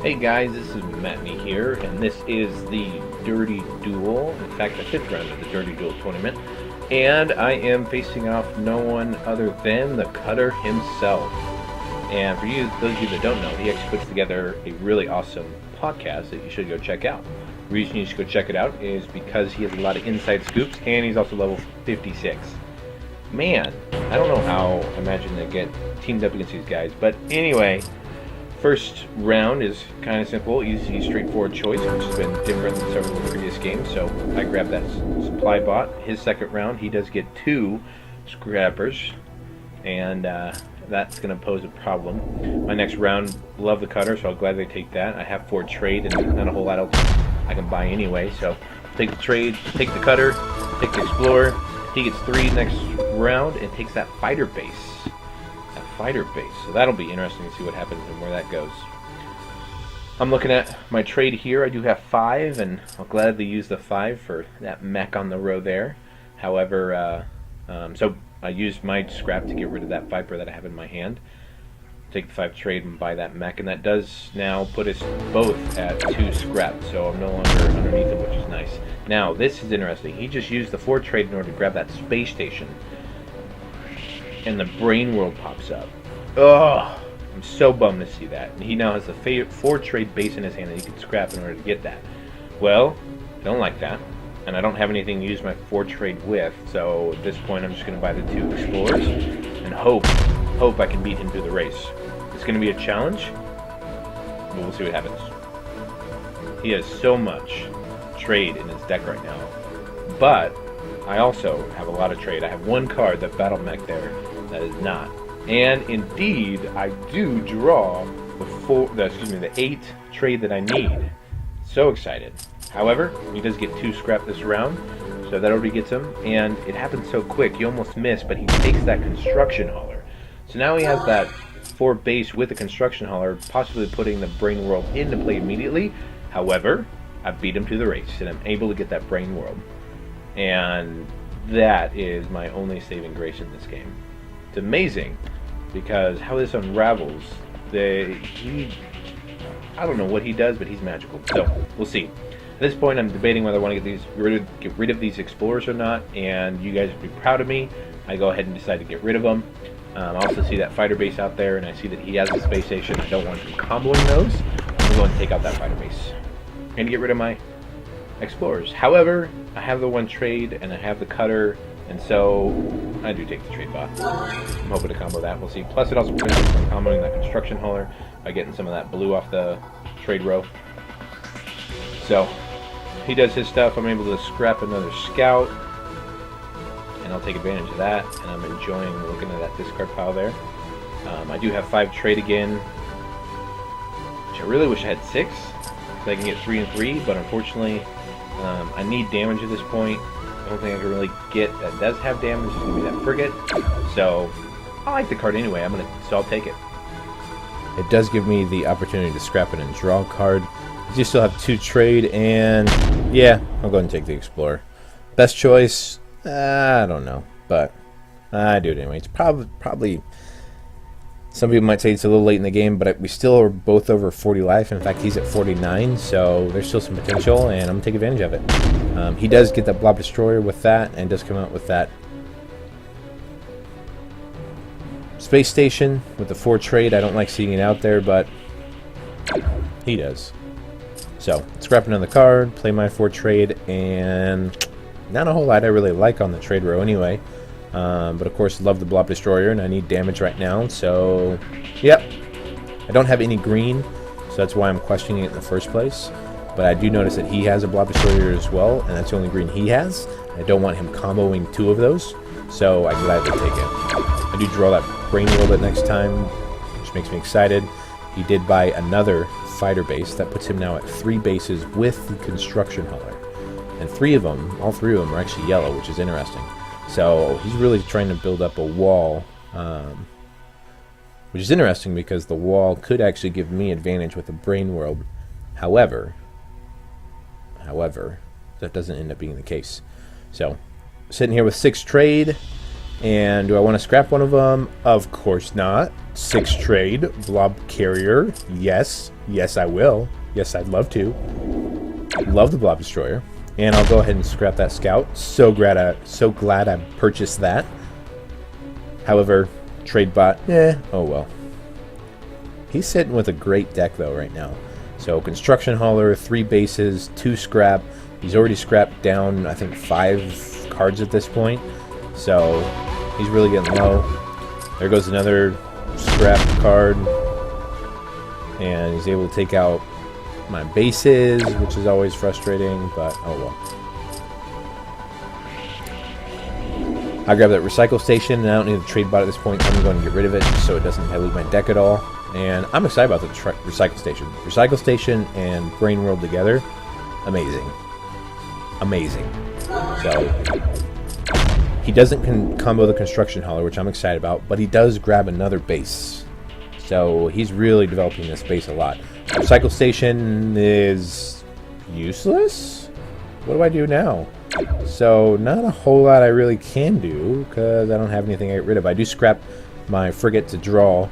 Hey guys, this is Matney here, and this is the Dirty Duel, in fact the 5th round of the Dirty Duel tournament, and I am facing off no one other than TheCutter himself. And for you, those of you that don't know, he actually puts together a really awesome podcast that you should go check out. The reason you should go check it out is because he has a lot of inside scoops, and he's also level 56. Man, I don't know how I imagine they get teamed up against these guys, but anyway, first round is kind of simple, easy, straightforward choice, which has been different than several of the previous games, so I grabbed that supply bot. His second round, he does get 2 scrappers, and that's going to pose a problem. My next round, love TheCutter, so I'll gladly take that. I have 4 trade, and not a whole lot else I can buy anyway, so take the trade, take TheCutter, take the Explorer. He gets 3 next round, and takes that fighter base. So that'll be interesting to see what happens and where that goes. I'm looking at my trade here. I do have 5, and I'll gladly use the 5 for that mech on the row there. However, so I used my scrap to get rid of that Viper that I have in my hand. Take the 5 trade and buy that mech, and that does now put us both at 2 scrap, so I'm no longer underneath him, which is nice. Now, this is interesting. He just used the 4 trade in order to grab that space station, and the brain world pops up. Ugh! I'm so bummed to see that. And he now has the 4 trade base in his hand that he can scrap in order to get that. Well, I don't like that, and I don't have anything to use my 4 trade with, so at this point I'm just going to buy the 2 explorers and hope I can beat him through the race. It's going to be a challenge, but we'll see what happens. He has so much trade in his deck right now, but I also have a lot of trade. I have 1 card, the battle mech there, that is not. And indeed, I do draw the 8 trade that I need. So excited. However, he does get 2 scrap this round, so that already gets him. And it happens so quick, you almost miss, but he takes that construction hauler. So now he has that 4 base with the construction hauler, possibly putting the brain world into play immediately. However, I beat him to the race, and I'm able to get that brain world. And that is my only saving grace in this game. It's amazing, because how this unravels, I don't know what he does, but he's magical. So, we'll see. At this point, I'm debating whether I want to get rid of these explorers or not, and you guys would be proud of me. I go ahead and decide to get rid of them. I also see that fighter base out there, and I see that he has a space station. I don't want him comboing those. I'm going to go and take out that fighter base and get rid of my explorers. However, I have the 1 trade, and I have TheCutter, and so I do take the trade bot. I'm hoping to combo that. We'll see. Plus, it also prevents me from comboing that construction hauler by getting some of that blue off the trade row. So, he does his stuff. I'm able to scrap another scout, and I'll take advantage of that, and I'm enjoying looking at that discard pile there. I do have 5 trade again, which I really wish I had 6, so I can get 3 and 3, but unfortunately, I need damage at this point. The only thing I can really get that does have damage is going to be that frigate, so I like the card anyway, so I'll take it. It does give me the opportunity to scrap it and draw a card. You still have 2 trade, and yeah, I'll go ahead and take the Explorer. Best choice? I don't know, but I do it anyway. It's probably some people might say it's a little late in the game, but we still are both over 40 life. In fact, he's at 49, so there's still some potential, and I'm going to take advantage of it. He does get that Blob Destroyer with that, and does come out with that space station with the 4 trade. I don't like seeing it out there, but he does. So, scrap another card, play my 4 trade, and not a whole lot I really like on the trade row anyway. But of course, love the Blob Destroyer, and I need damage right now, so yep. I don't have any green, so that's why I'm questioning it in the first place. But I do notice that he has a Blob Destroyer as well, and that's the only green he has. I don't want him comboing 2 of those, so I gladly take it. I do draw that brain world at next time, which makes me excited. He did buy another fighter base. That puts him now at 3 bases with the construction hauler. And 3 of them, all 3 of them are actually yellow, which is interesting. So he's really trying to build up a wall, which is interesting because the wall could actually give me advantage with the brain world. However, that doesn't end up being the case. So, sitting here with 6 trade, And do I want to scrap one of them? Of course not. 6 trade, blob carrier. Yes. Yes, I will. Yes, I'd love to. Love the blob destroyer. And I'll go ahead and scrap that scout. So glad I purchased that. However, trade bot, oh well. He's sitting with a great deck though right now. So construction hauler, 3 bases, 2 scrap. He's already scrapped down, I think, 5 cards at this point. So he's really getting low. There goes another scrap card. And he's able to take out my bases, which is always frustrating, but oh well. I grab that recycle station, and I don't need the trade bot at this point. I'm going to get rid of it so it doesn't dilute my deck at all. And I'm excited about the recycle station. Recycle station and Brain World together, amazing. Amazing. So he doesn't combo the construction hauler, which I'm excited about, but he does grab another base. So he's really developing this base a lot. Recycle station is useless? What do I do now? So not a whole lot I really can do because I don't have anything I get rid of. I do scrap my frigate to draw,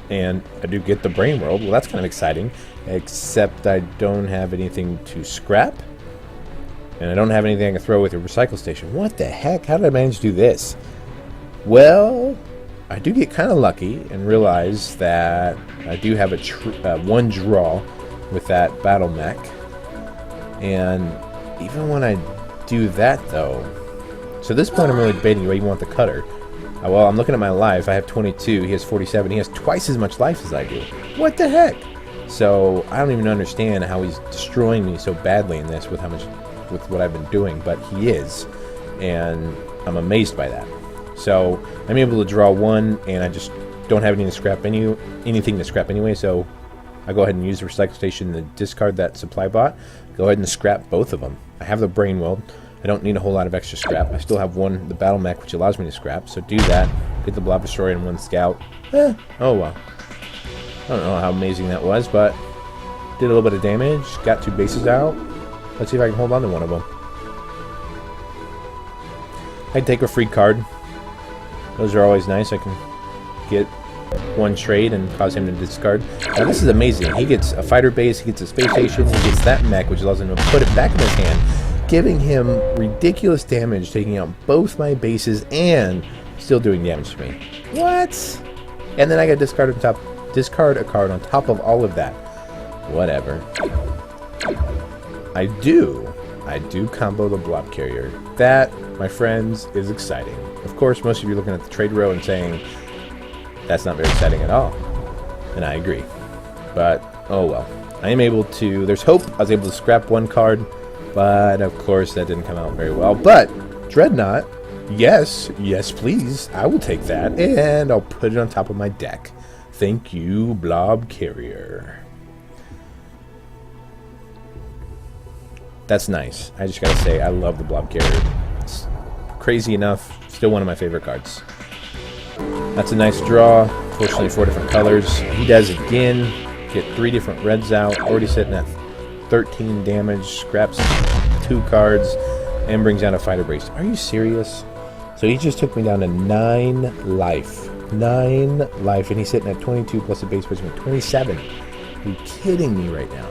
and I do get the Brain World. Well, that's kind of exciting, except I don't have anything to scrap, and I don't have anything I can throw with a recycle station. What the heck? How did I manage to do this? Well, I do get kind of lucky and realize that I do have a one draw with that battle mech, and even when I do that though, so at this point I'm really debating whether you want the cutter. Well, I'm looking at my life. I have 22. He has 47. He has twice as much life as I do. What the heck? So I don't even understand how he's destroying me so badly in this with what I've been doing, but he is, and I'm amazed by that. So I'm able to draw 1, and I just don't have anything to scrap anyway. So I go ahead and use the recycle station to discard that supply bot. Go ahead and scrap both of them. I have the Brain World. I don't need a whole lot of extra scrap. I still have the battle mech, which allows me to scrap. So do that. Get the blob destroyer and 1 scout. Oh well. I don't know how amazing that was, but did a little bit of damage. Got 2 bases out. Let's see if I can hold on to one of them. I'd take a free card. Those are always nice. I can get 1 trade and cause him to discard. Now this is amazing. He gets a fighter base, he gets a space station, he gets that mech, which allows him to put it back in his hand, giving him ridiculous damage, taking out both my bases and still doing damage to me. What? And then I got discard a card on top of all of that. Whatever. I do combo the blob carrier. That, my friends, is exciting. Of course, most of you are looking at the trade row and saying, that's not very exciting at all. And I agree. But, oh well. I am able to, there's hope. I was able to scrap 1 card, but of course that didn't come out very well. But, Dreadnought, yes, please. I will take that, and I'll put it on top of my deck. Thank you, blob carrier. That's nice. I just gotta say, I love the blob carrier. It's crazy enough, still one of my favorite cards. That's a nice draw. Fortunately, 4 different colors. He does again. Get 3 different reds out. Already sitting at 13 damage. Scraps 2 cards and brings out a fighter base. Are you serious? So he just took me down to 9 life. 9 life, and he's sitting at 22 plus a base placement 27. Are you kidding me right now?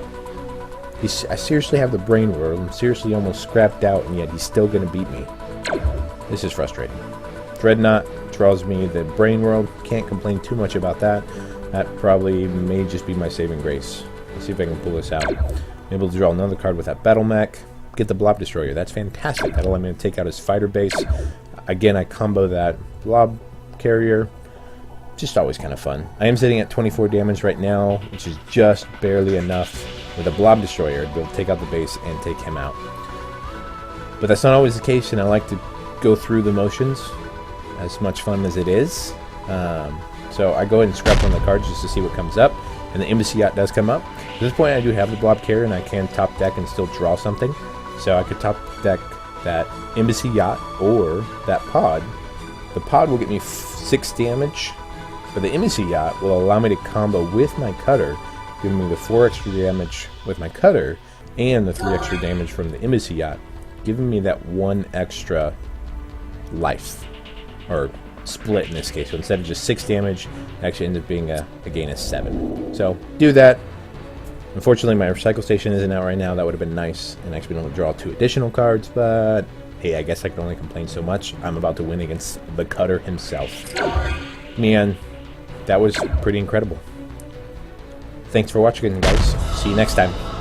I seriously have the Brain World. I'm seriously almost scrapped out, and yet he's still going to beat me. This is frustrating. Dreadnought draws me the Brain World. Can't complain too much about that. That probably may just be my saving grace. Let's see if I can pull this out. I'm able to draw another card with that battle mech. Get the blob destroyer. That's fantastic. That'll allow me to take out his fighter base. Again, I combo that blob carrier. Just always kind of fun. I am sitting at 24 damage right now, which is just barely enough with a blob destroyer to be able to take out the base and take him out. But that's not always the case, and I like to go through the motions, as much fun as it is. So I go ahead and scrap 1 of the cards just to see what comes up, and the Embassy Yacht does come up. At this point I do have the blob carrier, and I can top deck and still draw something. So I could top deck that Embassy Yacht or that pod. The pod will get me 6 damage, but the Embassy Yacht will allow me to combo with my cutter, giving me the 4 extra damage with my cutter and the 3 extra damage from the Embassy Yacht, giving me that 1 extra life. or split in this case. So instead of just 6 damage, it actually ends up being a gain of 7. So do that. Unfortunately, my recycle station isn't out right now. That would have been nice, and actually don't draw 2 additional cards, but hey, I guess I can only complain so much. I'm about to win against the Cutter himself. Man, that was pretty incredible. Thanks for watching, guys. See you next time.